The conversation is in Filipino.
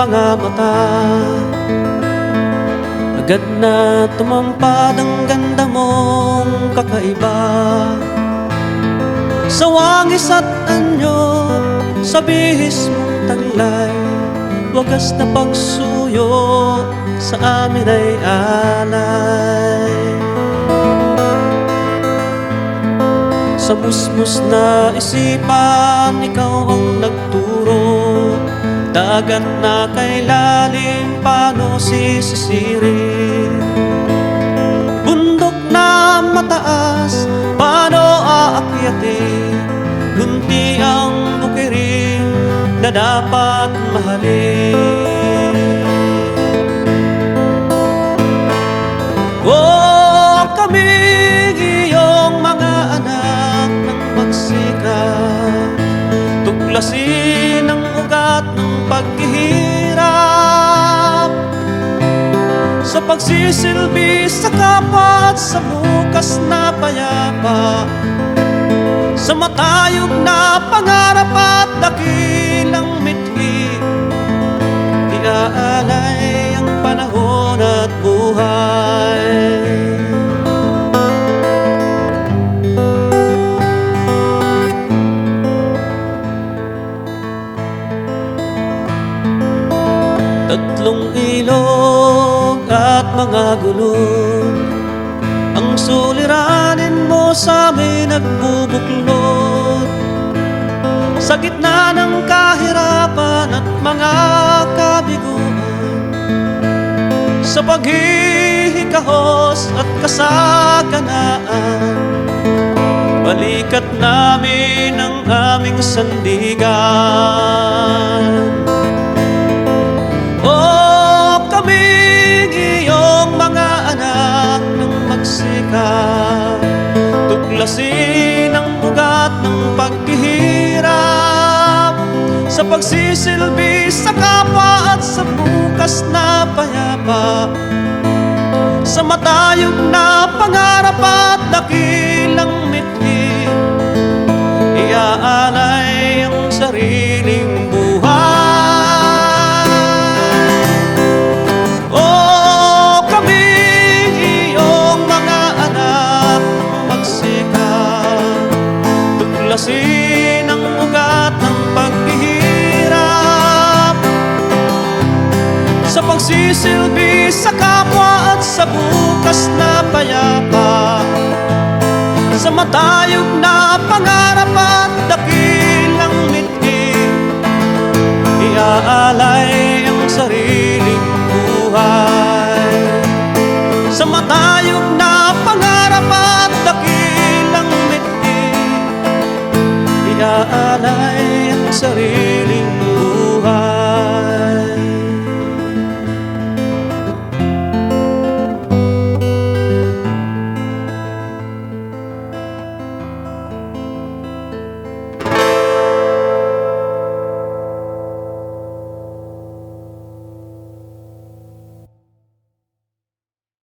mga mata. Agad na tumampad ang ganda mong kakaiba. Sa wangis at anyo, sa bihis mong taglay, wagas na pagsuyo sa amin ay alay. Sa musmus na isipan, ikaw ang nagturo. Dagat na kay lalim, paano sisisirin? Bundok na mataas, paano aakyatin? Lunti ang bukirin na dapat mahalin. Oh, kaming iyong mga anak ng magsikap, tuklasin ang ugat ng paghihirap, sa pagsisilbi sa kapwa at sa bukas na payapa, sa matayog na pangarap at dakilang mithi. Iaalay ang panahon at buhay. Tatlong ilog at mga gulong ang suliranin mo sa amin nagbubuklod. Sa gitna ng kahirapan at mga kabiguan, sa paghihikahos at kasaganaan, balikat namin ang aming sandigan. Oh, kaming iyong mga anak ng magsikap, tuklasin ang ugat ng paghihirap, sa pagsisilbi sa kapwa at sa bukas na payapa, sa matayog na pangarap at dakilang mithi. Iaalay ang sariling buhay. Oh, kaming iyong mga anak magsikap, tuklasin ang ugat ng paghihirap, sa pagsisilbi sa kapwa at sa bukas na payapa, sa matayog na pangarap at dakilang